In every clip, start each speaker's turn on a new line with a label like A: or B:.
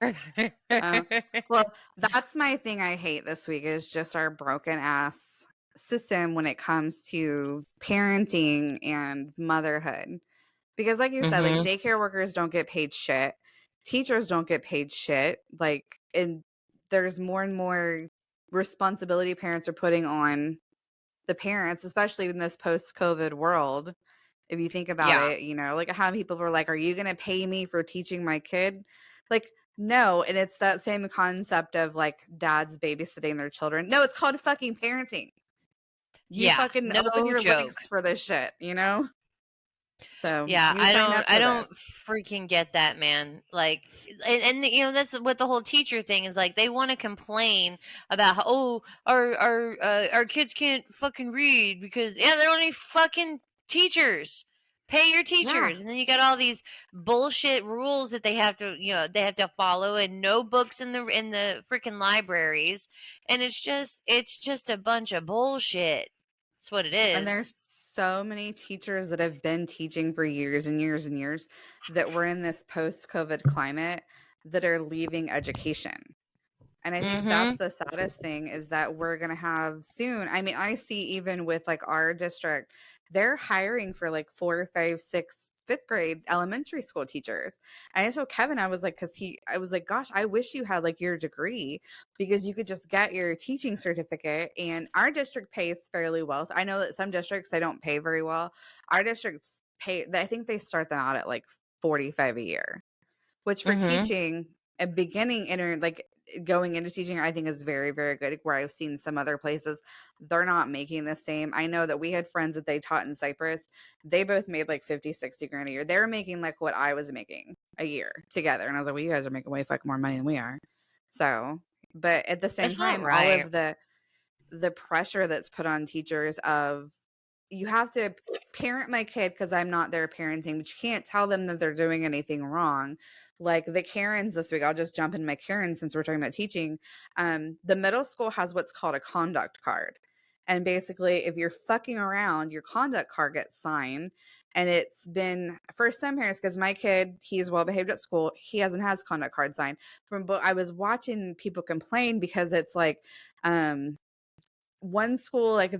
A: Uh, well, that's my thing I hate this week is just our broken ass system when it comes to parenting and motherhood. Because like you said, like
B: Mhm.
A: daycare workers don't get paid shit. Teachers don't get paid shit. Like, and there's more and more responsibility parents are putting on the parents, especially in this post-COVID world. If you think about
B: Yeah.
A: it, like how people were like, "Are you gonna pay me for teaching my kid?" Like, no, and it's that same concept of like dads babysitting their children. No, it's called fucking parenting. You
B: Yeah.
A: fucking open
B: No
A: your
B: joke.
A: legs for this shit, you know? So
B: Yeah,
A: you
B: I
A: sign
B: don't
A: up
B: I
A: for
B: don't
A: this.
B: freaking get that, man. Like, and that's what the whole teacher thing is like. They want to complain about how, oh, our kids can't fucking read because yeah, they're only fucking teachers. Pay your
A: Yeah.
B: teachers, and then you got all these bullshit rules that they have to follow, and no books in the freaking libraries, and it's just a bunch of bullshit. That's what it
A: And there's
B: is.
A: so many teachers that have been teaching for years and years and years that we're in this post-COVID climate that are leaving education. And I think that's
B: Mm-hmm.
A: the saddest thing is that we're going to have soon. I mean, I see even with like our district, they're hiring for like 4, 5, 6, fifth grade elementary school teachers. And I told Kevin, I was like, I was like, gosh, I wish you had like your degree because you could just get your teaching certificate. And our district pays fairly well. So I know that some districts, they don't pay very well. Our districts pay, I think they start them out at like 45 a year, which for
B: Mm-hmm.
A: teaching a beginning like going into teaching, I think is very, very good. Where I've seen some other places, they're not making the same. I know that we had friends that they taught in Cyprus. They both made like 50, 60 grand a year. They were making like what I was making a year together. And I was like, well, you guys are making way fucking more money than we are. So, but at the same
B: That's not
A: time, all
B: right.
A: of the pressure that's put on teachers of you have to parent my kid because I'm not there parenting, but you can't tell them that they're doing anything wrong. Like the Karens this week, I'll just jump in my Karen since we're talking about teaching. The middle school has what's called a conduct card. And basically, if you're fucking around, your conduct card gets signed. And it's been for some parents, because my kid, he's well behaved at school. He hasn't had his conduct card signed. But I was watching people complain because it's like, one school, like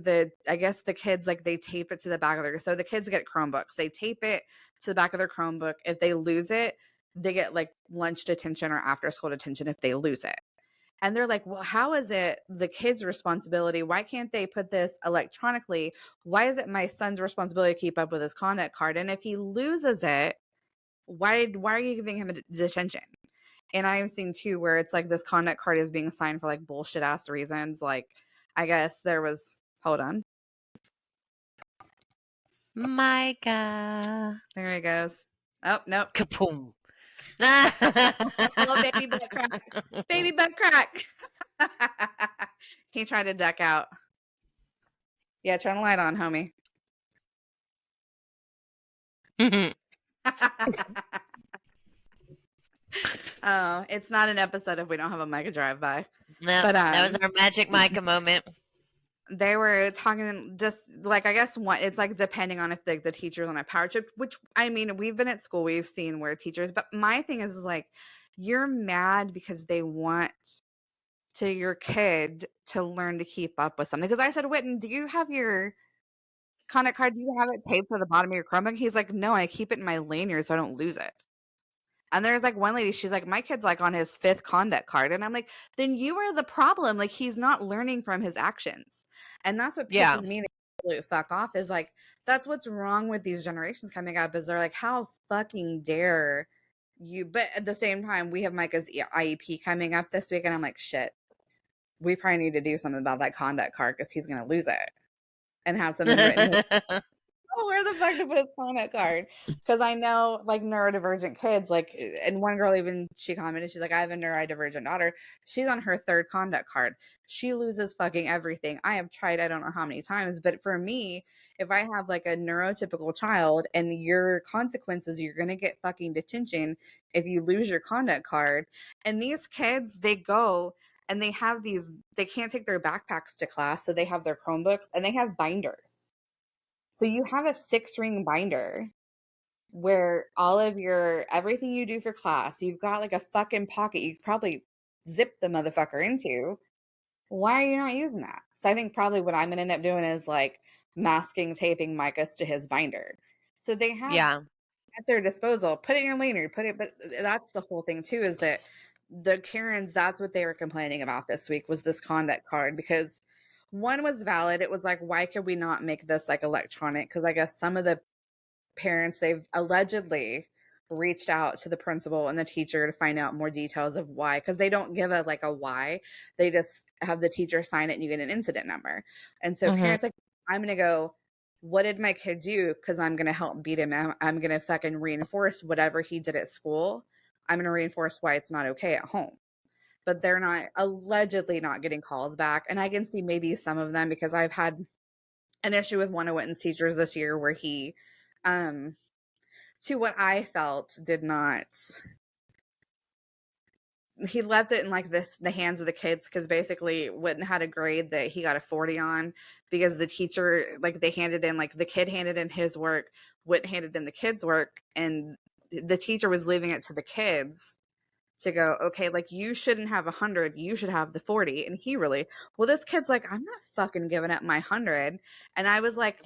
A: I guess the kids, like they tape it to the back of so the kids get Chromebooks, they tape it to the back of their Chromebook. If they lose it, they get like lunch detention or after school detention if they lose it. And they're like, well, how is it the kids responsibility? Why can't they put this electronically? Why is it my son's responsibility to keep up with his conduct card? And if he loses it, why are you giving him a detention? And I've seen too where it's like this conduct card is being signed for like bullshit ass reasons. Like, I guess there was, hold on,
B: Micah.
A: there he goes. Oh, nope.
B: Kaboom.
A: Little baby butt crack. Baby butt crack. He tried to duck out. Yeah, turn the light on, homie. Oh, it's not an episode if we don't have a Micah drive by.
B: No,
A: But
B: that was our magic Micah moment.
A: they were talking just like I guess what it's like depending on if the teacher's on a power trip, which I mean we've been at school, we've seen where teachers, but my thing is like you're mad because they want to your kid to learn to keep up with something. Because I said, Witten, do you have your conduct card? Do you have it taped to the bottom of your Chromebook? He's like, no, I keep it in my lanyard so I don't lose it. And there's like one lady, she's like, my kid's like on his 5th conduct card. And I'm like, then you are the problem. Like he's not learning from his actions. And that's what
B: Yeah.
A: pisses me the absolute fuck off is like, that's what's wrong with these generations coming up is they're like, how fucking dare you? But at the same time, we have Micah's IEP coming up this week. And I'm like, shit, we probably need to do something about that conduct card because he's going to lose it and have something written. Oh, where the fuck to put his conduct card? Because I know, like, neurodivergent kids, like, and one girl even, she commented, she's like, I have a neurodivergent daughter. She's on her 3rd conduct card. She loses fucking everything. I have tried, I don't know how many times, but for me, if I have, like, a neurotypical child and your consequences, you're going to get fucking detention if you lose your conduct card. And these kids, they go and they have they can't take their backpacks to class, so they have their Chromebooks and they have binders. So you have a 6-ring binder where everything you do for class, you've got like a fucking pocket you could probably zip the motherfucker into. Why are you not using that? So I think probably what I'm gonna end up doing is like masking taping Micah's to his binder. So they have
B: Yeah.
A: at their disposal, put it in your lanyard, but that's the whole thing too, is that the Karens, that's what they were complaining about this week, was this conduct card, because one was valid. It was like, why could we not make this like electronic? Because I guess some of the parents, they've allegedly reached out to the principal and the teacher to find out more details of why, because they don't give a like a why, they just have the teacher sign it and you get an incident number. And so
B: Mhm.
A: parents like, I'm gonna go, what did my kid do? Because I'm gonna help beat him. I'm gonna fucking reinforce whatever he did at school. I'm gonna reinforce why it's not okay at home. But they're not, allegedly not getting calls back, and I can see maybe some of them, because I've had an issue with one of Witten's teachers this year where he um to what I felt, did not, he left it in like the hands of the kids, because basically Witten had a grade that he got a 40 on, because the teacher, like they handed in, like the kid handed in his work, Witten handed in the kids work, and the teacher was leaving it to the kids to go, okay, like you shouldn't have 100, you should have the 40. And he really, well, this kid's like, I'm not fucking giving up my 100. And I was like,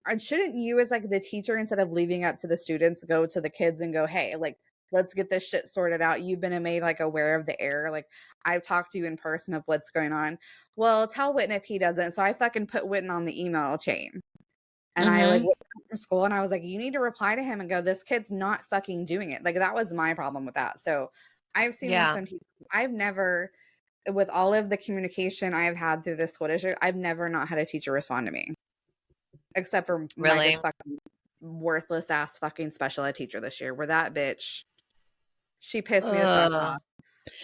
A: and shouldn't you as like the teacher, instead of leaving up to the students, go to the kids and go, hey, like let's get this shit sorted out. You've been made like aware of the error. Like I've talked to you in person of what's going on. Well, tell Witten if he doesn't. So I fucking put Witten on the email chain. And I like
B: Mhm.
A: went home from school and I was like, you need to reply to him and go, this kid's not fucking doing it. Like that was my problem with that. So I've seen with
B: Yeah.
A: some teachers, I've never, with all of the communication I've had through this school district, I've never not had a teacher respond to me, except for
B: Really.
A: Micah's fucking worthless ass fucking special ed teacher this year, where that bitch, she pissed me the fuck
B: Ugh.
A: off.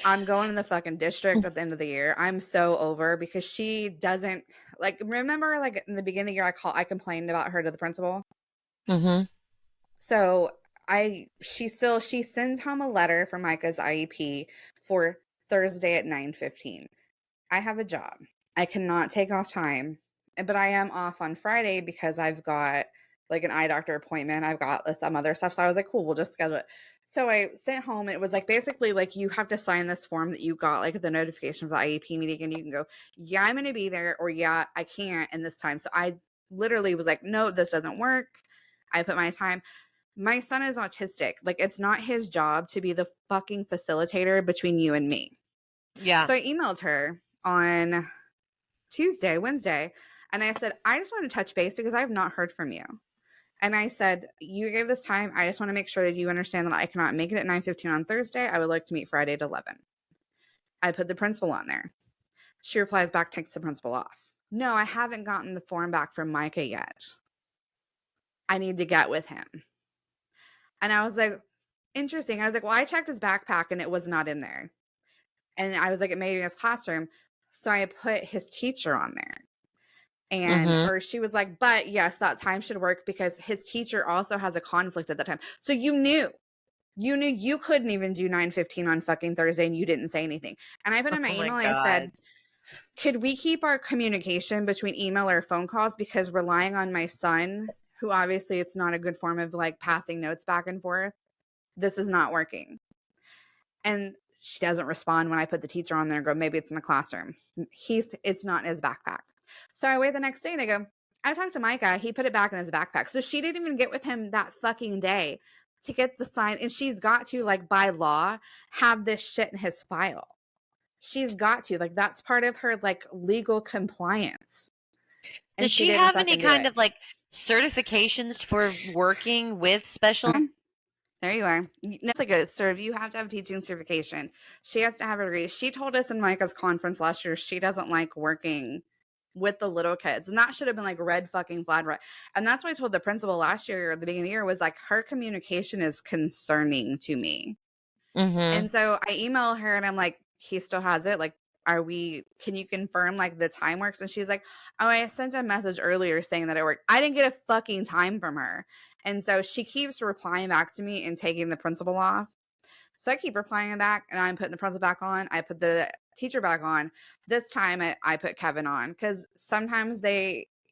A: I'm going to the fucking district at the end of the year. I'm so over, because she doesn't, like, remember like in the beginning of the year I complained about her to the principal.
B: Mhm.
A: So she sends home a letter for Micah's IEP for Thursday at 9:15. I have a job. I cannot take off time, but I am off on Friday because I've got like an eye doctor appointment. I've got some other stuff. So I was like, cool, we'll just schedule it. So I sent home, and it was like basically like you have to sign this form that you got, like the notification for the IEP meeting, and you can go, yeah, I'm going to be there, or yeah, I can't in this time. So I literally was like, no, this doesn't work. I put my time. My son is autistic. Like it's not his job to be the fucking facilitator between you and me.
B: Yeah.
A: So I emailed her on Wednesday, and I said, I just want to touch base because I have not heard from you. And I said, you gave this time. I just want to make sure that you understand that I cannot make it at 9:15 on Thursday. I would like to meet Friday at 11. I put the principal on there. She replies back, takes the principal off. No, I haven't gotten the form back from Micah yet. I need to get with him. And I was like, interesting. I was like, well, I checked his backpack and it was not in there. And I was like, it may be in his classroom. So I put his teacher on there. And
B: Mhm.
A: or she was like, but yes, that time should work because his teacher also has a conflict at that time. So you knew you couldn't even do 9:15 on fucking Thursday, and you didn't say anything. And I put in my
B: Oh my
A: email, I
B: god.
A: said, could we keep our communication between email or phone calls, because relying on my son, who obviously it's not a good form of like passing notes back and forth, this is not working. And she doesn't respond when I put the teacher on there and go, maybe it's in the classroom. It's not in his backpack. So I wait the next day and I go, I talked to Micah. He put it back in his backpack. So she didn't even get with him that fucking day to get the sign. And she's got to, like, by law, have this shit in his file. She's got to, like, that's part of her, like, legal compliance. And
B: Does
A: she
B: she
A: didn't
B: have any
A: fucking do
B: kind
A: it.
B: of like certifications for working with special?
A: There you are. It's like a serve. You have to have teaching certification. She has to have a degree. She told us in Micah's conference last year she doesn't like working with the little kids. And that should have been like red fucking flag. Right. And that's what I told the principal last year at the beginning of the year, was like, her communication is concerning to me.
B: Mhm.
A: And so I email her and I'm like, he still has it. Like, can you confirm like the time works? And she's like, oh, I sent a message earlier saying that it worked. I didn't get a fucking time from her. And so she keeps replying back to me and taking the principal off. So I keep replying back, and I'm putting the principal back on. I put the teacher back on. This time I put Kevin on, because sometimes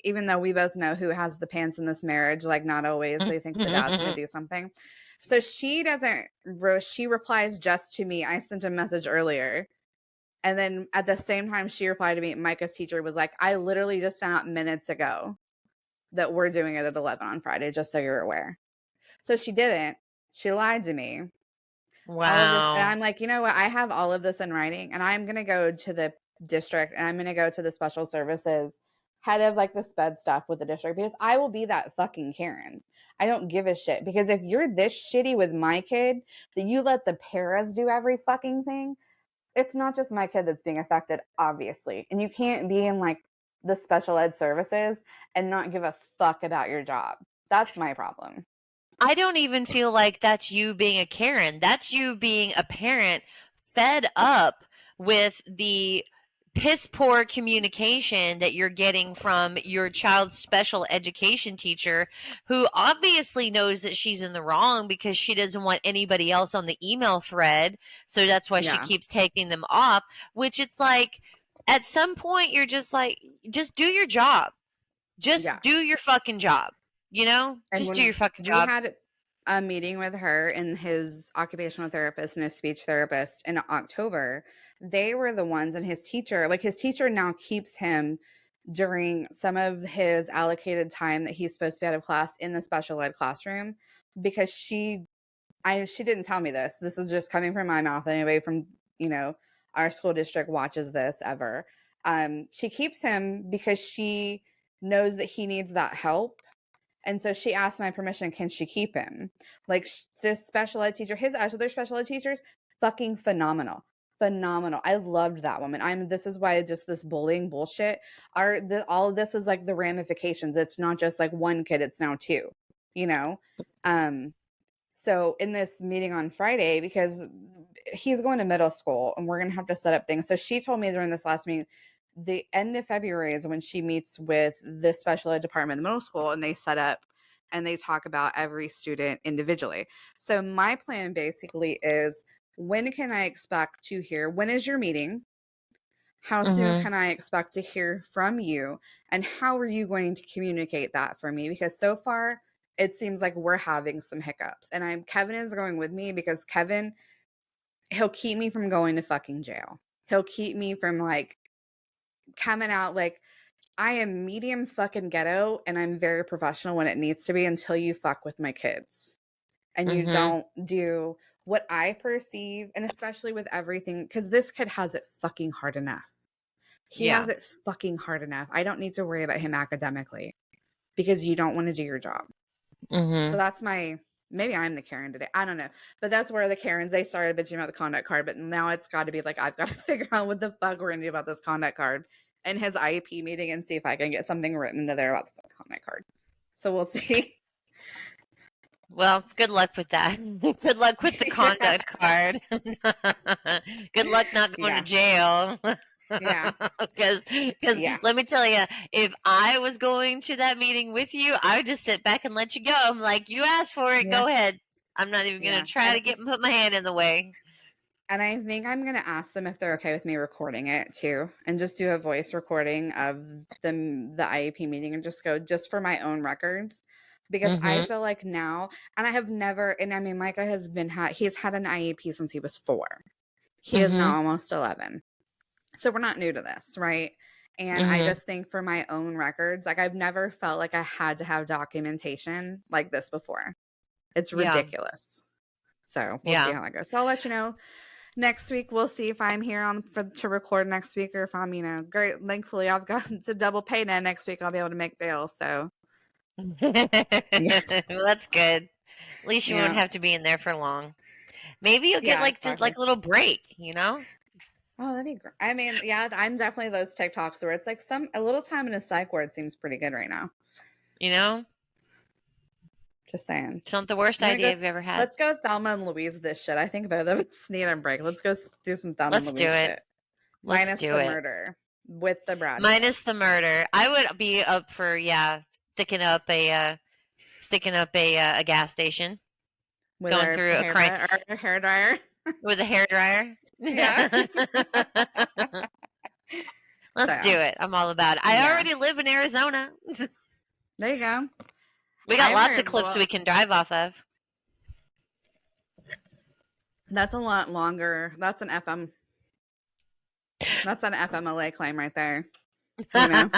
A: even though we both know who has the pants in this marriage, like not always, they think the dad's going to do something. So she doesn't, she replies just to me. I sent a message earlier. And then at the same time she replied to me, Micah's teacher was like, I literally just found out minutes ago that we're doing it at 11 on Friday, just so you're aware. So she didn't. She lied to me. All of this. And
B: Wow.
A: I'm like, you know what? I have all of this in writing, and I'm going to go to the district and I'm going to go to the special services head of like the sped stuff with the district, because I will be that fucking Karen. I don't give a shit, because if you're this shitty with my kid that you let the paras do every fucking thing, it's not just my kid that's being affected, obviously. And you can't be in like the special ed services and not give a fuck about your job. That's my problem.
B: I don't even feel like that's you being a Karen. That's you being a parent fed up with the piss poor communication that you're getting from your child's special education teacher, who obviously knows that she's in the wrong because she doesn't want anybody else on the email thread. So that's why she
A: Yeah.
B: keeps taking them off, which it's like at some point you're just like, just do your job. Just
A: Yeah.
B: do your fucking job. You know,
A: And
B: just do your
A: when
B: fucking
A: we
B: job.
A: had a meeting with her and his occupational therapist and his speech therapist in October, they were the ones, and his teacher, like his teacher now keeps him during some of his allocated time that he's supposed to be out of class in the special ed classroom, because she didn't tell me this. This is just coming from my mouth. Anybody from, our school district watches this ever. She keeps him because she knows that he needs that help. And so she asked my permission, can she keep him? Like this special ed teacher, his other special ed teachers, fucking phenomenal. Phenomenal. I loved that woman. This is why just this bullying bullshit all of this is like the ramifications. It's not just like one kid, it's now two, you know? So in this meeting on Friday, because he's going to middle school and we're going to have to set up things. So she told me during this last meeting, the end of February is when she meets with the special ed department in the middle school, and they set up and they talk about every student individually. So my plan basically is, when can I expect to hear? When is your meeting? How soon can I expect to hear from you? And how are you going to communicate that for me? Because so far, it seems like we're having some hiccups. And Kevin is going with me because Kevin, he'll keep me from going to fucking jail. He'll keep me from like coming out like, I am medium fucking ghetto and I'm very professional when it needs to be, until you fuck with my kids and you don't do what I perceive. And especially with everything, because this kid has it fucking hard enough. He has it fucking hard enough. I don't need to worry about him academically because you don't want to do your job. So that's maybe I'm the Karen today. I don't know. But that's where the Karens, they started bitching about the conduct card. But now it's got to be like, I've got to figure out what the fuck we're going to do about this conduct card and his IEP meeting, and see if I can get something written into there about the conduct card. So we'll see.
B: Well, good luck with that. Good luck with the conduct card. Good luck not going to jail.
A: Yeah.
B: Because let me tell you, if I was going to that meeting with you, I would just sit back and let you go. I'm like, you asked for it, go ahead. I'm not even going to try to put my hand in the way.
A: And I think I'm going to ask them if they're okay with me recording it too, and just do a voice recording of the IEP meeting, and just go just for my own records, because I feel like now, and I have never, and I mean, Micah has he's had an IEP since he was 4. He is now almost 11. So we're not new to this, right? And I just think for my own records, like I've never felt like I had to have documentation like this before. It's ridiculous. So we'll see how that goes. So I'll let you know next week. We'll see if I'm here to record next week, or if I'm, great. Thankfully, I've got to double pay now next week. I'll be able to make bail. So
B: well, that's good. At least you won't have to be in there for long. Maybe you'll get just like a little break,
A: Oh, that'd be great. I mean, yeah, I'm definitely those TikToks where it's like a little time in a psych ward seems pretty good right now. Just saying.
B: It's not the worst idea you've ever had.
A: Let's go Thelma and Louise this shit. I think both of us need a break. Let's go do some Thelma and Louise shit. Minus the murder with the Brad.
B: Minus the murder. I would be up for sticking up a gas station.
A: With going through a hair dryer.
B: With a hair dryer. Yeah. Let's do it. I'm all about it. I already live in Arizona.
A: There you go.
B: We got
A: I
B: lots of
A: heard,
B: clips
A: well,
B: we can drive off of.
A: that's a lot longer. That's an FM. That's an FMLA claim right there. You know?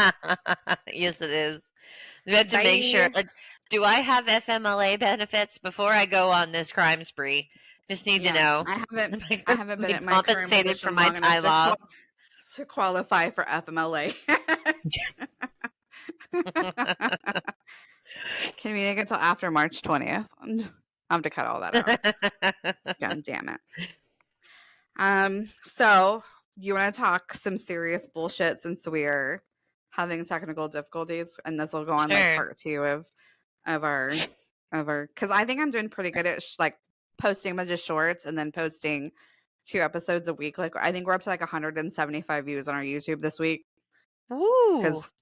B: Yes, it is. We have to make sure.
A: Bye.
B: Do I have FMLA benefits before I go on this crime spree? Just need to
A: Yeah,
B: know.
A: I haven't been
B: Be
A: at my current
B: compensated for
A: position
B: my
A: long enough
B: time off.
A: to qualify for FMLA. Can we make it until after March 20th? I'm have to cut all that out. God damn it. So you want to talk some serious bullshit since we're having technical difficulties, and this will go on like
B: Sure.
A: part 2 of our because I think I'm doing pretty good at like posting a bunch of shorts and then posting 2 episodes a week. Like I think we're up to like 175 views on our YouTube this week
B: Woo!
A: because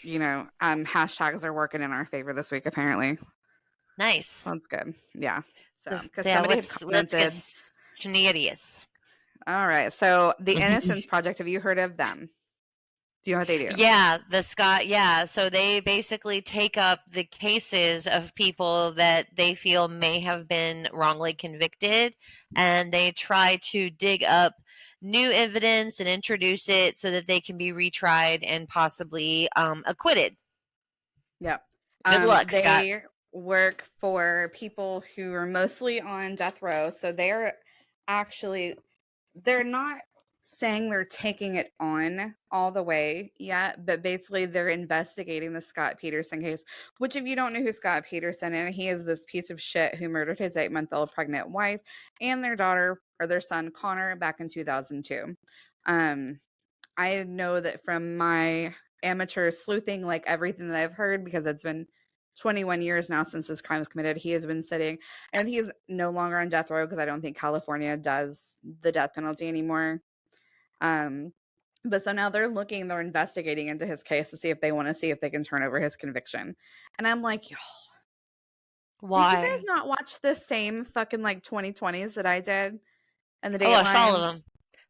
A: hashtags are working in our favor this week apparently.
B: Nice.
A: So that's good. Yeah. So because
B: yeah,
A: somebody had
B: let's get
A: commented.
B: serious.
A: All right. So the Innocence Project. Have you heard of them? Do you know what they do?
B: Yeah, the Scott. Yeah, so they basically take up the cases of people that they feel may have been wrongly convicted, and they try to dig up new evidence and introduce it so that they can be retried and possibly acquitted.
A: Yep.
B: Good luck, Scott.
A: They work for people who are mostly on death row. So they're not saying they're taking it on all the way yet, but basically they're investigating the Scott Peterson case, which if you don't know who Scott Peterson is, he is this piece of shit who murdered his 8-month-old pregnant wife and their daughter or their son Connor back in 2002. I know that from my amateur sleuthing, like everything that I've heard, because it's been 21 years now since this crime was committed, he has been sitting, and he is no longer on death row because I don't think California does the death penalty anymore. But so now they're investigating into his case to see if they can turn over his conviction. And I'm like, y'all,
B: Why?
A: did you guys not watch the same fucking like 2020s that I did? And the
B: I watched all of
A: Datelines?
B: them.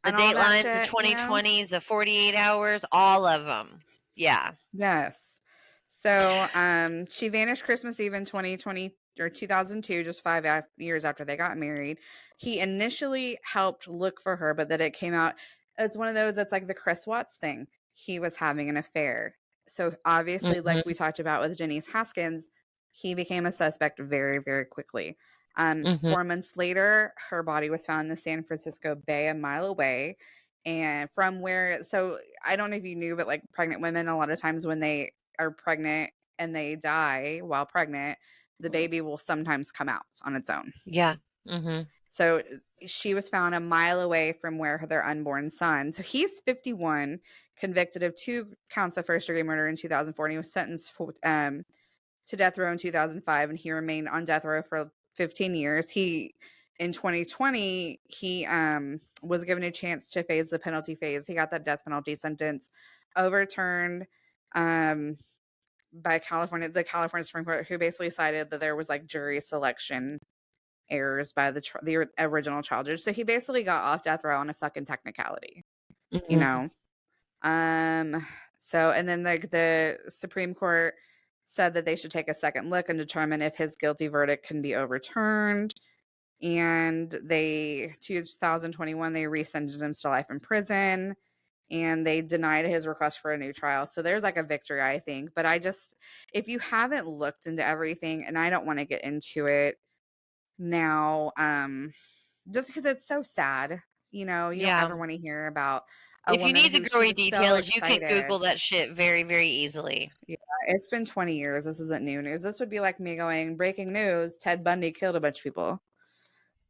B: The
A: And all that
B: Datelines,
A: shit,
B: the 2020s, the 48 hours, all of them. Yeah.
A: Yes. So, she vanished Christmas Eve in 2020 or 2002, just 5 years after they got married. He initially helped look for her, but then it came out it's one of those that's like the Chris Watts thing. He was having an affair. So obviously, like we talked about with Janice Haskins, he became a suspect very, very quickly. 4 months later, her body was found in the San Francisco Bay, a mile away. And so I don't know if you knew, but like pregnant women, a lot of times when they are pregnant and they die while pregnant, the baby will sometimes come out on its own.
B: Yeah.
A: So she was found a mile away from where their unborn son. So he's 51, convicted of 2 counts of first-degree murder in 2004, and he was sentenced to death row in 2005, and he remained on death row for 15 years. In 2020, he was given a chance to phase the penalty phase. He got that death penalty sentence overturned by the California Supreme Court, who basically cited that there was like jury selection errors by the original trial judge. So he basically got off death row on a fucking technicality, you know. So and then the Supreme Court said that they should take a second look and determine if his guilty verdict can be overturned. And 2021, they resentenced him to life in prison, and they denied his request for a new trial. So there's like a victory, I think. But if you haven't looked into everything, and I don't want to get into it now, just because it's so sad, you don't ever want to hear about a
B: if you
A: woman
B: need the
A: who
B: gory
A: she was so
B: details, you can
A: excited.
B: Google that shit very, very easily.
A: Yeah, it's been 20 years. This isn't new news. This would be like me going, breaking news, Ted Bundy killed a bunch of people.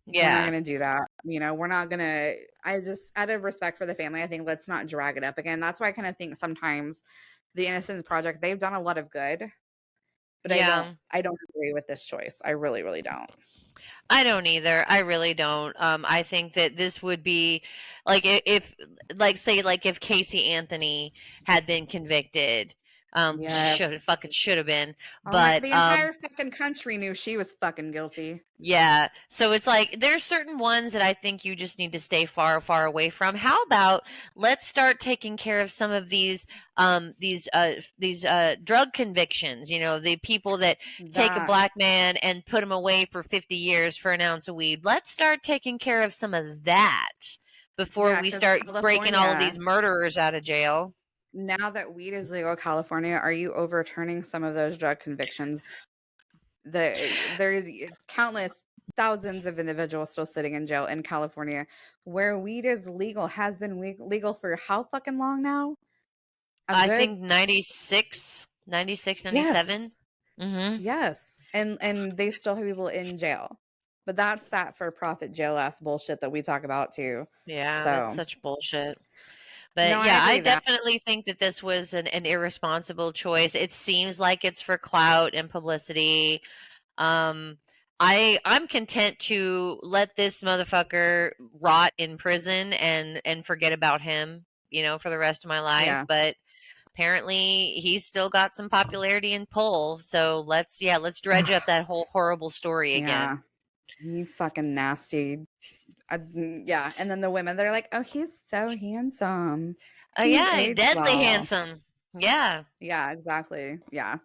A: We're not going to do that. We're not going to, out of respect for the family, I think let's not drag it up again. That's why I kind of think sometimes the Innocence Project, they've done a lot of good, but I don't agree with this choice. I really, really don't.
B: I don't either. I really don't. I think that this would be like if Casey Anthony had been convicted,
A: Yes.
B: Should have been.
A: Oh my,
B: But
A: the entire fucking country knew she was fucking guilty.
B: yeah. So it's like there's certain ones that I think you just need to stay far, far away from. How about let's start taking care of some of these drug convictions, you know, the people that take a
A: That,
B: black man and put him away for 50 years for an ounce of weed. Let's start taking care of some of that before
A: yeah,
B: we
A: because
B: start breaking all of
A: California,
B: these murderers out of jail.
A: now that weed is legal in California, are you overturning some of those drug convictions? There's countless thousands of individuals still sitting in jail in California where weed is legal, has been legal for how fucking long now? A
B: I
A: good
B: think 96, 96,
A: yes.
B: 97. Mhm.
A: Yes. And they still have people in jail. But that's that for profit jail ass bullshit that we talk about too.
B: Yeah, that's
A: So,
B: such bullshit.
A: no,
B: But
A: I
B: yeah, I
A: agree that.
B: definitely think that this was an irresponsible choice. It seems like it's for clout and publicity. Um, I'm content to let this motherfucker rot in prison and forget about him, you know, for the rest of my life.
A: Yeah.
B: But apparently, he's still got some popularity and pull. So let's dredge up that whole horrible story
A: Yeah.
B: again.
A: You fucking nasty. Yeah. And then the women, they're like, oh, he's so handsome.
B: Oh
A: He's
B: yeah,
A: aged
B: deadly
A: well.
B: handsome. Yeah.
A: Yeah, exactly. Yeah.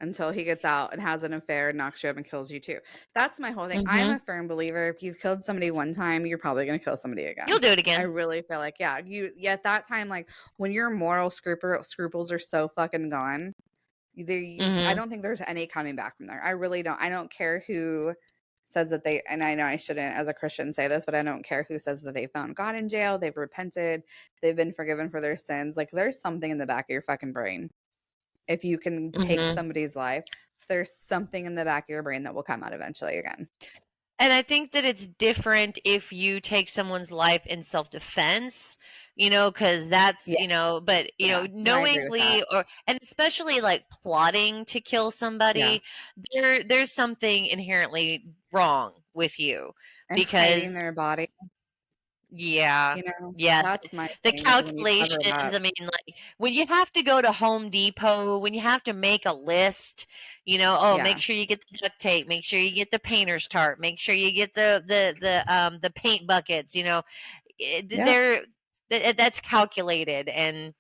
A: Until he gets out and has an affair, knocks you up, and kills you too. That's my whole thing. I'm
B: Mm-hmm.
A: a firm believer. If you've killed somebody one time, you're probably going to kill somebody
B: You'll
A: again.
B: do it
A: I
B: again.
A: really feel like, yeah, at that time, like when your moral scruples are so fucking gone, I
B: Mm-hmm.
A: don't think there's any coming back from there. I really don't. I don't care who says that they, and I know I shouldn't as a Christian say this, but I don't care who says that they found God in jail, they've repented, they've been forgiven for their sins. Like there's something in the back of your fucking brain. If you can take
B: Mm-hmm.
A: somebody's life, there's something in the back of your brain that will come out eventually again.
B: And I think that it's different if you take someone's life in self defense, you know, because that's,
A: Yeah,
B: you know, but, you know,
A: yeah. No, I agree with that.
B: knowingly or, and especially like plotting to kill
A: Yeah.
B: somebody, there's something inherently wrong with you
A: And hiding
B: because
A: their body,
B: yeah.
A: you know,
B: Yeah,
A: that's my
B: the
A: thing is when you cover it
B: calculations,
A: up.
B: I mean, like, when you have to go to Home Depot, when you have to make a list, you know, oh, make
A: Yeah.
B: sure you get the duct tape, make sure you get the painter's tarp, make sure you get the paint buckets, you know,
A: Yep.
B: they're that's calculated, and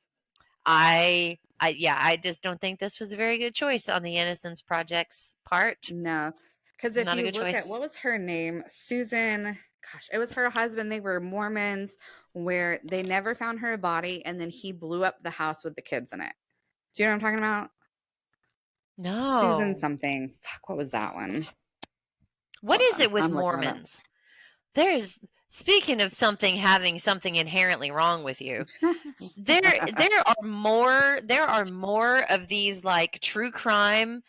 B: yeah, I just don't think this was a very good choice on the Innocence Project's part.
A: No. Because if
B: Not a
A: you
B: good
A: look at what
B: choice.
A: was her name? Susan. Gosh, it was her husband. They were Mormons where they never found her body and then he blew up the house with the kids in it. Do you know what I'm talking about? Susan
B: No.
A: something. Fuck, what was that one?
B: What
A: Hold
B: is
A: on.
B: it with
A: I'm looking it
B: Mormons? There's speaking of something having something inherently wrong with you. There are more of these like true crime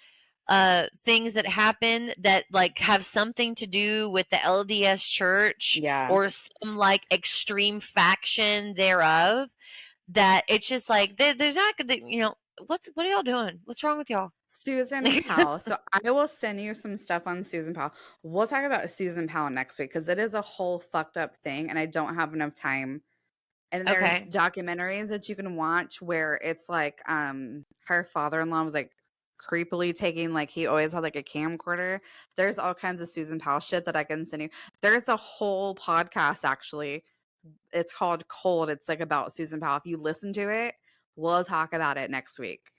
B: things that happen that like have something to do with the LDS church
A: Yeah.
B: or some like extreme faction thereof that it's just like there's not you know what are y'all doing? What's wrong with y'all?
A: Susan Powell. So I will send you some stuff on Susan Powell. We'll talk about Susan Powell next week because it is a whole fucked up thing and I don't have enough time. And there's
B: Okay.
A: documentaries that you can watch where it's like her father-in-law was like creepily taking like he always had like a camcorder. There's all kinds of Susan Powell shit that I can send you. There's a whole podcast actually. It's called Cold. It's like about Susan Powell. If you listen to it, we'll talk about it next week.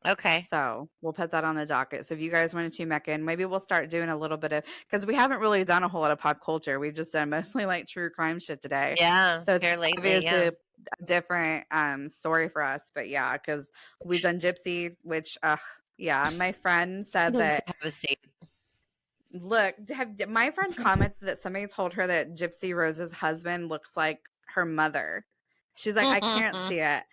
B: Okay.
A: So we'll put that on the docket. So if you guys want to tune back in, maybe we'll start doing a little bit of because we haven't really done a whole lot of pop culture. We've just done mostly like true crime shit today.
B: Yeah,
A: So
B: here
A: it's
B: lately,
A: obviously
B: yeah.
A: a different story for us. But yeah, because we've done Gypsy, which yeah, my friend said
B: Needs to
A: that
B: have a seat.
A: look, my friend commented that somebody told her that Gypsy Rose's husband looks like her mother. She's like, I can't see it.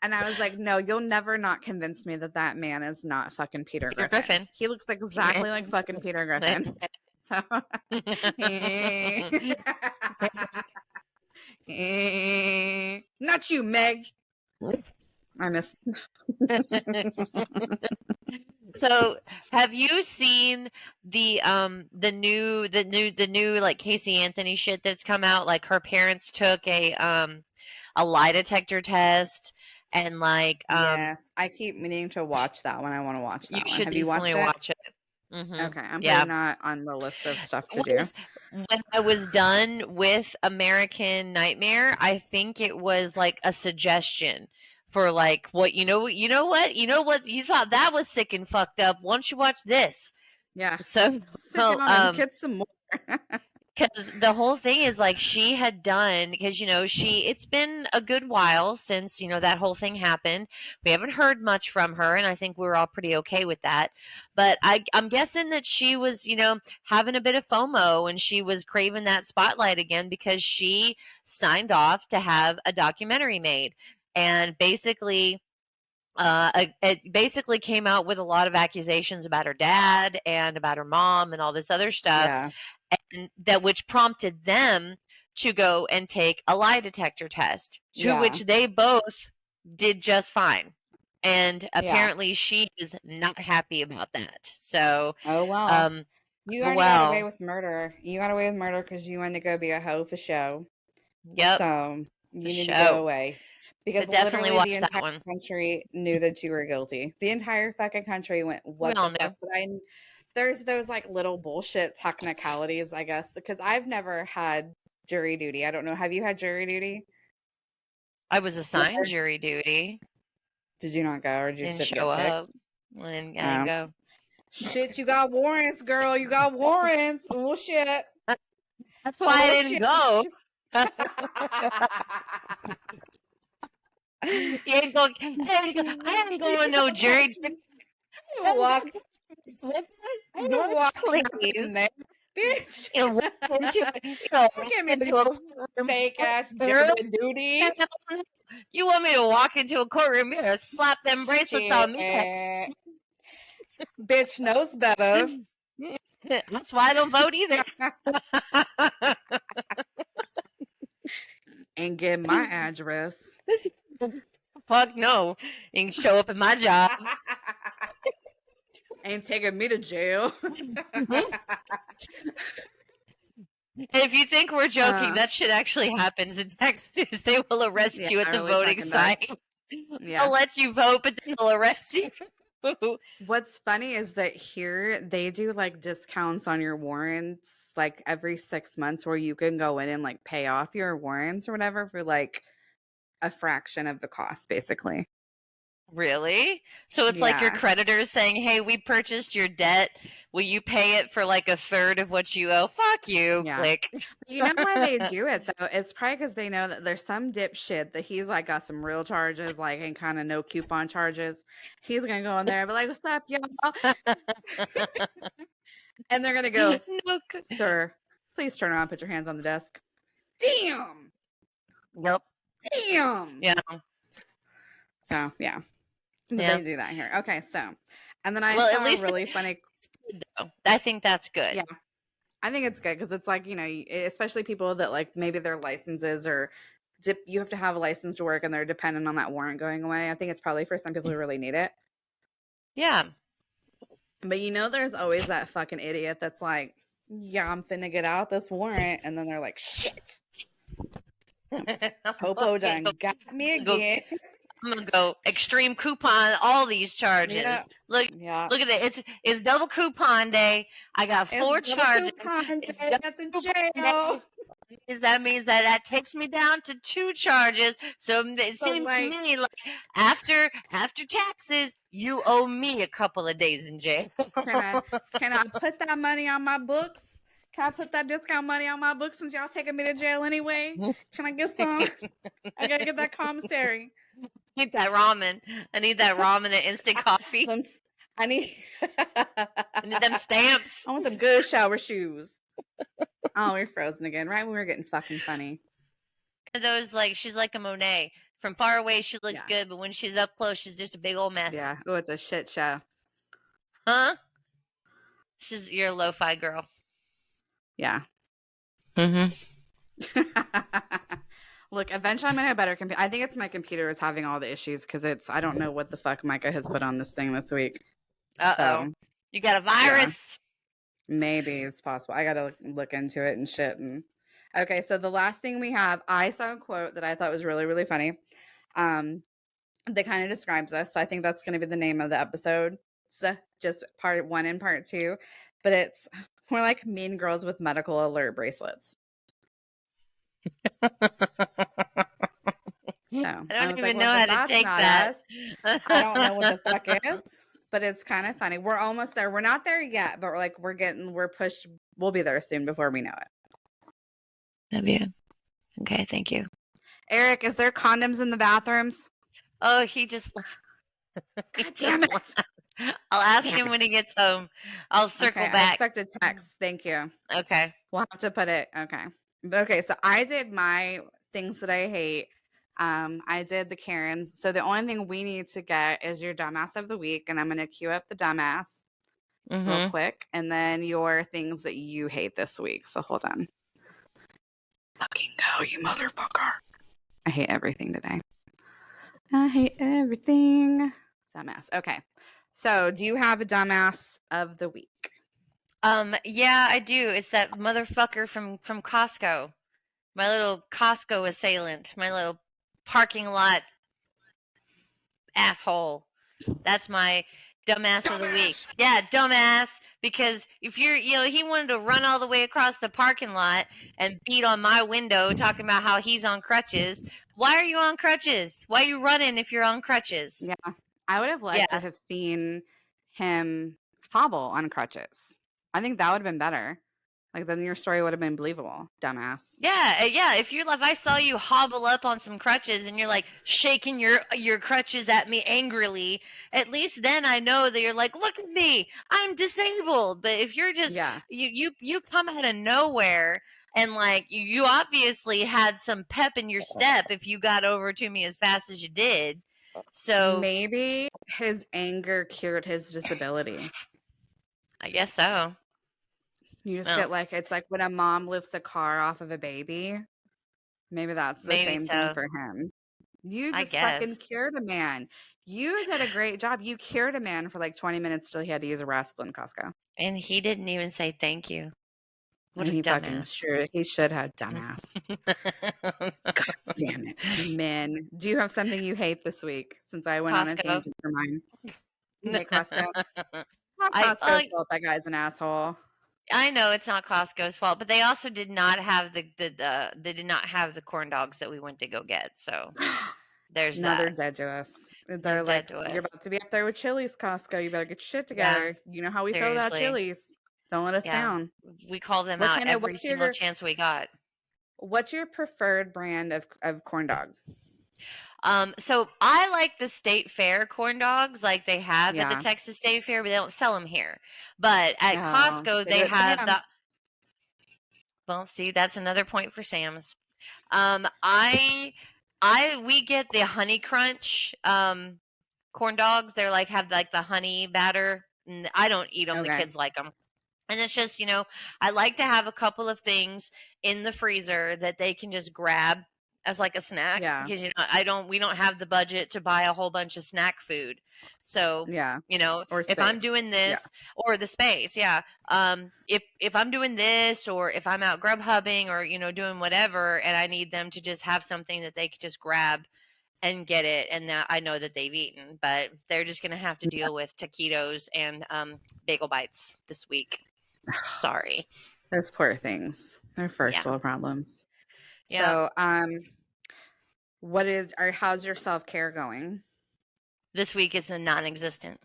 A: And I was like, no, you'll never not convince me that that man is not fucking Peter
B: Peter
A: Griffin.
B: Griffin.
A: He looks exactly like fucking Peter Griffin. So, not you, Meg. I miss.
B: So, have you seen the new like Casey Anthony shit that's come out? Like her parents took a lie detector test And like,
A: Yes, I keep meaning to watch that one. I want to watch
B: you
A: that one.
B: should
A: Have you watched
B: definitely
A: it?
B: watch it.
A: Okay, I'm
B: Yeah.
A: putting that on the list of stuff to do.
B: Was when I was done with American Nightmare, I think it was like a suggestion for like what you thought that was sick and fucked up. Why don't you watch this?
A: Yeah,
B: So,
A: sit down and get some more.
B: because the whole thing is like she had done, because it's been a good while since that whole thing happened. We haven't heard much from her, and I think we were all pretty okay with that. But I'm guessing that she was having a bit of FOMO, and she was craving that spotlight again because she signed off to have a documentary made. And basically it basically came out with a lot of accusations about her dad and about her mom and all this other stuff,
A: Yeah,
B: and that which prompted them to go and take a lie detector test, to
A: yeah,
B: which they both did just fine. And
A: yeah.
B: apparently she is not happy about that. So,
A: Oh well,
B: um,
A: you
B: oh
A: already got away
B: well,
A: with murder. You got away with murder because you wanted to go be a hoe for show.
B: yep,
A: So
B: for
A: you need to go
B: sure.
A: away because
B: But definitely
A: literally the
B: watch that
A: entire
B: one.
A: country knew that you were guilty. The entire fucking country went,
B: We
A: "What
B: all
A: the fuck?"
B: knew.
A: But there's those like little bullshit technicalities, I guess, because I've never had jury duty. I don't know. Have you had jury duty?
B: I was assigned
A: Or
B: jury duty.
A: did you not go, or did you just
B: Didn't
A: didn't
B: show
A: get picked?
B: up. And I didn't
A: Oh
B: go.
A: shit! You got warrants, girl. You got warrants. Oh shit.
B: That's why I
A: Oh
B: didn't
A: shit.
B: go. You ain't going. I ain't going no jury.
A: Bitch, I
B: Let's
A: walk.
B: go slip
A: I
B: George,
A: walk in
B: please.
A: there, bitch.
B: Walk into
A: Don't
B: walk
A: give me
B: into a
A: no
B: courtroom.
A: fake ass
B: Girl,
A: jury duty.
B: you want me to walk into a courtroom? You gotta slap them bracelets
A: Shit.
B: on me.
A: Bitch knows better.
B: That's why I don't vote either.
A: And get my address.
B: Fuck no. You can show up at my job.
A: Ain't taking me to jail.
B: If you think we're joking,
A: uh,
B: that shit actually happens in Texas. They will arrest
A: yeah,
B: you at
A: it
B: the
A: really
B: voting
A: fucking does.
B: site.
A: Yeah.
B: They'll let you vote, but then they'll arrest you.
A: What's funny is that here they do like discounts on your warrants like every 6 months where you can go in and like pay off your warrants or whatever for like a fraction of the cost, basically.
B: Really? So it's like your
A: Yeah.
B: creditors saying, "Hey, we purchased your debt. Will you pay it for like a third of what you owe?" Fuck you.
A: Yeah.
B: Click.
A: You know why they do it though? It's probably because they know that there's some dipshit that he's like got some real charges, like and kind of no coupon charges. He's gonna go in there and be like, "What's up, y'all?" And they're gonna go,
B: No.
A: "Sir, please turn around, put your hands on the desk." Damn.
B: Yep.
A: Damn.
B: Yeah.
A: So yeah. But
B: Yeah.
A: they do that here. Okay, so and then I
B: Well, at
A: saw a
B: least
A: really funny
B: it's good though. I think that's good.
A: yeah, I think it's good because it's like, especially people that like maybe their licenses or you have to have a license to work and they're dependent on that warrant going away. I think it's probably for some people who really need it.
B: Yeah.
A: But there's always that fucking idiot that's like, yeah, I'm finna get out this warrant. And then they're like, shit, Popo done got me
B: Go,
A: again.
B: I'm gonna go extreme coupon all these charges.
A: Yeah.
B: Look,
A: Yeah.
B: look at it. It's double coupon day. I got 4
A: It's double
B: charges.
A: coupon
B: It's
A: day
B: double
A: at the
B: coupon
A: jail.
B: day. That means that takes me down to 2 charges. So it
A: So
B: seems to
A: like,
B: me like after taxes, you owe me a couple of days in jail.
A: can I put that money on my books? Can I put that discount money on my books since y'all taking me to jail anyway? Can I get some? I gotta get that commissary.
B: I need that ramen. I need that ramen and instant coffee.
A: I need
B: I need them stamps.
A: I want them good shower shoes. Oh, we're frozen again. Right when we were getting fucking funny.
B: Those like she's like a Monet. From far away she looks
A: Yeah.
B: good, but when she's up close she's just a big old mess.
A: Yeah. Oh, it's a shit show.
B: Huh? You're a lo-fi girl.
A: Yeah.
B: Mm-hmm.
A: Look, eventually I'm gonna have a better computer. I think it's my computer is having all the issues because I don't know what the fuck Micah has put on this thing this week.
B: Uh-oh.
A: So,
B: You got a virus.
A: yeah, maybe it's possible. I gotta look into it and shit. Okay, so the last thing we have, I saw a quote that I thought was really, really funny. that kind of describes us. So I think that's going to be the name of the episode. So just part one and part two. But it's we're like mean girls with medical alert bracelets. So
B: I
A: I
B: don't
A: was like,
B: even
A: well,
B: know how to
A: that's
B: take
A: not
B: that.
A: us. I don't know what the fuck is, but it's kind of funny. We're almost there. We're not there yet, but we're pushed. We'll be there soon before we know it.
B: Love you. Okay, thank you.
A: Eric, is there condoms in the bathrooms?
B: Oh, he just
A: God damn it.
B: left. I'll ask
A: Damn
B: him when he
A: it.
B: gets home. I'll circle
A: Okay, I
B: back.
A: expect a text. Thank you.
B: Okay.
A: We'll have to put it. Okay. Okay, so I did my things that I hate. I did the Karens. So the only thing we need to get is your dumbass of the week, and I'm gonna queue up the dumbass real
B: Mm-hmm.
A: quick, and then your things that you hate this week. So hold on. Fucking go, you motherfucker. I hate everything today. I hate everything. Dumbass. Okay. So do you have a dumbass of the week?
B: Yeah, I do. It's that motherfucker from Costco. My little Costco assailant. My little parking lot asshole. That's my dumbass of the week.
A: Dumbass.
B: Yeah, dumbass. Because if you're, he wanted to run all the way across the parking lot and beat on my window talking about how he's on crutches. Why are you on crutches? Why are you running if you're on crutches?
A: Yeah. I would have liked to
B: Yeah.
A: have seen him hobble on crutches. I think that would have been better. Like then your story would have been believable, dumbass.
B: Yeah. If I saw you hobble up on some crutches and you're like shaking your crutches at me angrily, at least then I know that you're like, look at me, I'm disabled. But if you're just
A: Yeah.
B: you come out of nowhere and like you obviously had some pep in your step if you got over to me as fast as you did. So
A: Maybe his anger cured his disability.
B: I guess so.
A: You just
B: No,
A: get like it's like when a mom lifts a car off of a baby. Maybe that's the
B: maybe
A: same thing
B: so.
A: for him. You
B: I
A: just fucking
B: guess.
A: cured a man. You did a great job. You cured a man for like 20 minutes till he had to use a rascal in Costco.
B: And he didn't even say thank you. What
A: And
B: a
A: he fucking
B: dumbass.
A: sure he should have dumbass. God damn it. Men. Do you have something you hate this week? Since I went on a
B: Costco.
A: tangent for mine. You hate Costco? Not
B: I
A: Costco's fault. That guy's an asshole.
B: I know it's not Costco's fault, but they also did not have they did not have the corn dogs that we went to go get. So there's
A: No, they're
B: that.
A: dead to us.
B: They're
A: They're
B: dead
A: like,
B: to
A: you're
B: us.
A: about to be up there with Chili's, Costco. You better get your shit
B: Yeah,
A: together. You know how we feel about
B: seriously.
A: Chili's. Don't let us
B: Yeah.
A: down.
B: We call them
A: What
B: out
A: kind of
B: every single chance we got.
A: what's your preferred brand of corn dog?
B: So I like the state fair corn dogs like they have at the
A: Yeah.
B: Texas State Fair, but they don't sell them here. But at
A: Oh,
B: Costco
A: they do
B: they
A: at
B: have the
A: Sam's.
B: well, see, that's another point for Sam's. I we get the honey crunch corn dogs. They're like have like the honey batter. And I don't eat them. The
A: Okay.
B: kids like them. And it's just, I like to have a couple of things in the freezer that they can just grab as like a snack
A: Yeah.
B: because we don't have the budget to buy a whole bunch of snack food. So,
A: Yeah. Or
B: if I'm
A: space.
B: doing
A: Yeah.
B: this or the space, yeah. If I'm doing this or if I'm out grub hubbing or doing whatever and I need them to just have something that they could just grab and get it and that I know that they've eaten, but they're just going to have to deal with taquitos and bagel bites this week. Sorry.
A: Those poor things. They're first
B: Yeah.
A: world problems.
B: Yeah.
A: So, how's your self-care going?
B: This week is a non-existent.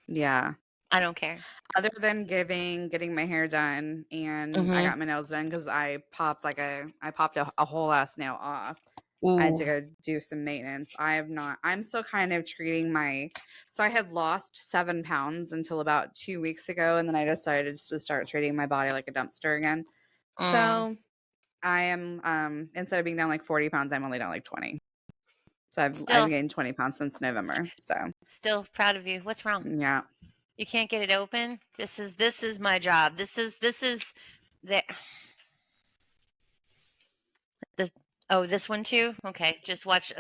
A: Yeah.
B: I don't care.
A: Other than getting my hair done and I
B: Mhm.
A: got my nails done because I popped a whole ass nail off. I had to
B: Ooh.
A: go do some maintenance. I'm still kind of treating so I had lost 7 pounds until about 2 weeks ago, and then I decided to start treating my body like a dumpster again.
B: Mm.
A: So I am, instead of being down like 40 pounds, I'm only down like 20. So I've
B: Still
A: gained 20 pounds since November. So
B: still proud of you. What's wrong?
A: yeah.
B: You can't get it open? This is my job. This is the this this one too? Okay. Just watch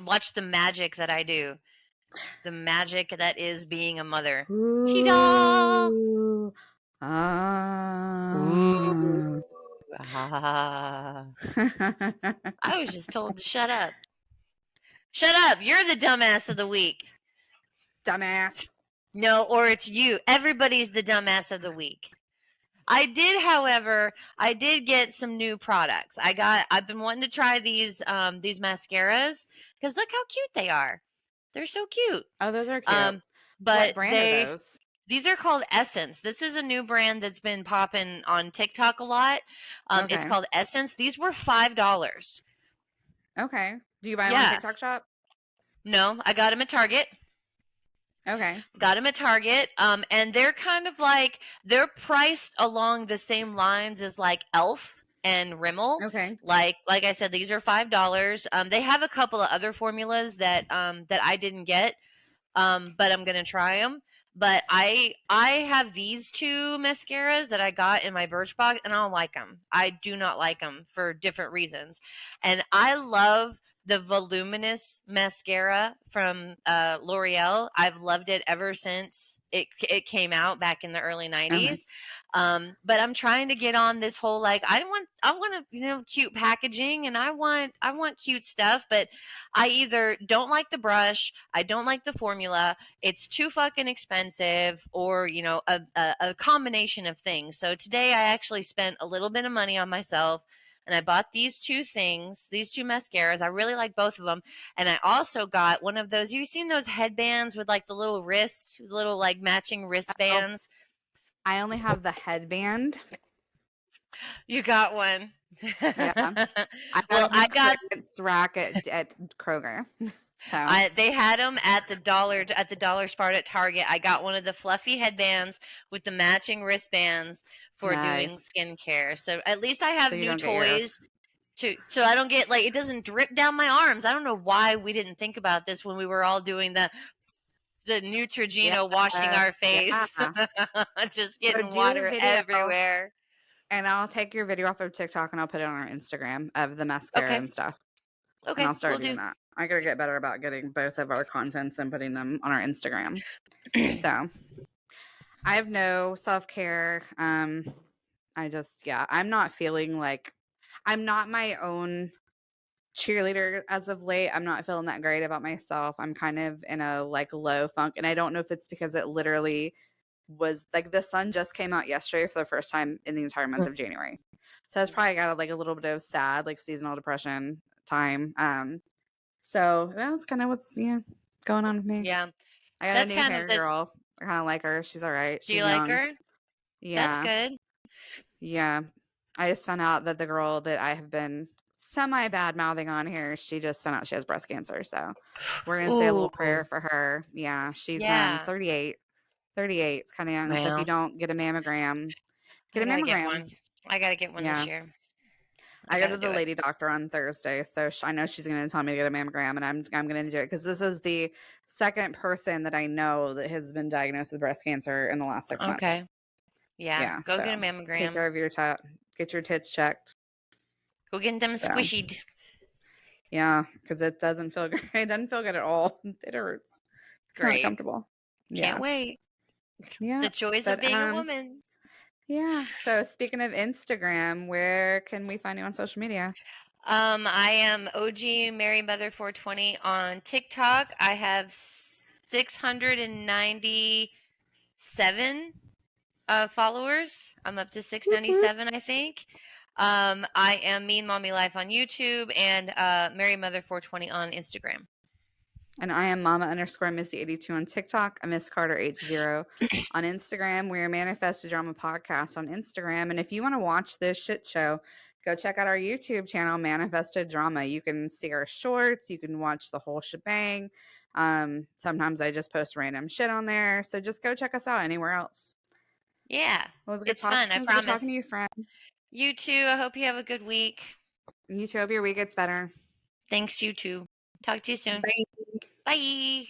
B: watch the magic that I do. The magic that is being a mother. T-da!
A: Ooh.
B: Ooh.
A: Ah.
B: Ah. I was just told to shut up. Shut up. You're the dumbass of the week.
A: Dumbass.
B: No, or it's you. Everybody's the dumbass of the week. However, I did get some new products. I've been wanting to try these mascaras because look how cute they are. They're so cute.
A: Oh, those are cute. What
B: But
A: brand are those?
B: these are called Essence. This is a new brand that's been popping on TikTok a lot. It's
A: Okay.
B: called Essence. These were $5.
A: Okay. Do you buy them on
B: Yeah.
A: TikTok Shop?
B: No, I got them at Target.
A: Okay.
B: Got them at Target. And they're kind of like they're priced along the same lines as like Elf and Rimmel.
A: Okay.
B: Like I said, these are $5. They have a couple of other formulas that I didn't get, but I'm gonna try them. But I have these two mascaras that I got in my Birchbox, and I don't like them. I do not like them for different reasons, and I love the voluminous mascara from L'Oreal. I've loved it ever since it came out back in the early
A: Okay.
B: '90s. But I'm trying to get on this whole like I want cute packaging, and I want cute stuff, but I either don't like the brush, I don't like the formula, it's too fucking expensive, or a combination of things. So today I actually spent a little bit of money on myself, and I bought these two things, these two mascaras. I really like both of them. And I also got one of those, you've seen those headbands with like the little wrists, little like matching
A: Oh,
B: wristbands?
A: I only have the headband.
B: You got one.
A: Yeah. I
B: Well,
A: have the
B: I got
A: clearance rack at Kroger. So,
B: They had them at the dollar spot at Target. I got one of the fluffy headbands with the matching wristbands for doing
A: nice.
B: skincare. So at least I
A: So
B: have
A: you
B: new
A: don't get your
B: toys to so I don't get like it doesn't drip down my arms. I don't know why we didn't think about this when we were all doing the Neutrogena washing our
A: yes,
B: face.
A: yeah.
B: Just
A: So
B: getting
A: do a
B: water
A: video
B: everywhere.
A: and I'll take your video off of TikTok and I'll put it on our Instagram of the mascara
B: Okay.
A: and stuff. And
B: Okay,
A: I'll
B: we'll
A: start doing
B: do.
A: that. I gotta get better about getting both of our contents and putting them on our Instagram. So I have no self-care. I'm not feeling like I'm not my own cheerleader as of late. I'm not feeling that great about myself. I'm kind of in a like low funk, and I don't know if it's because it literally was like the sun just came out yesterday for the first time in the entire month of January. So it's probably got like a little bit of sad, like seasonal depression time. So that's kind of what's going on with me.
B: Yeah.
A: I got a
B: That's
A: new
B: kind of
A: hair
B: this.
A: girl. I kind of like her. She's all right.
B: Do
A: She's
B: you like
A: young.
B: her? That's
A: Yeah.
B: good.
A: Yeah. I just found out that the girl that I have been semi bad mouthing on here, she just found out she has breast cancer. So we're gonna say a little
B: Ooh.
A: prayer for her. Yeah, she's
B: Yeah.
A: 38. 38. It's kind of young. So if you
B: Well,
A: don't get a mammogram, get
B: I
A: a
B: gotta get
A: mammogram.
B: one. I gotta get one this
A: Yeah.
B: year. I
A: I go to
B: gotta
A: the
B: do it.
A: lady doctor on Thursday, so I know she's going to tell me to get a mammogram, and I'm going to do it because this is the second person that I know that has been diagnosed with breast cancer in the last 6 months.
B: Okay. Yeah.
A: Yeah,
B: Go
A: so
B: get a
A: take
B: mammogram.
A: care of your get your tits checked.
B: Go get them
A: So
B: squishied.
A: yeah, because it doesn't feel good. It doesn't feel good at all. It hurts. It's not
B: Great.
A: comfortable.
B: Can't
A: Yeah,
B: wait.
A: yeah,
B: The joys of
A: but
B: being a woman.
A: yeah. So speaking of Instagram, where can we find you on social media?
B: I am OG Mary Mother 420 on TikTok. I have 697 followers. I'm up to
A: Whoop, whoop.
B: 697, I think. I am Mean Mommy Life on YouTube and Mary Mother 420 on Instagram.
A: And I am Mama_Missy82 on TikTok. I'm Miss Carter80 on Instagram. We're Manifested Drama Podcast on Instagram. And if you want to watch this shit show, go check out our YouTube channel, Manifested Drama. You can see our shorts. You can watch the whole shebang. Sometimes I just post random shit on there. So just go check us out anywhere else.
B: Yeah,
A: It was a good
B: it's
A: talk.
B: fun. I
A: It was good talking
B: promise.
A: to you, friend.
B: You too. I hope you have a good week.
A: You too. Hope your week gets better.
B: Thanks, you too. Talk to you soon.
A: Bye.
B: Bye.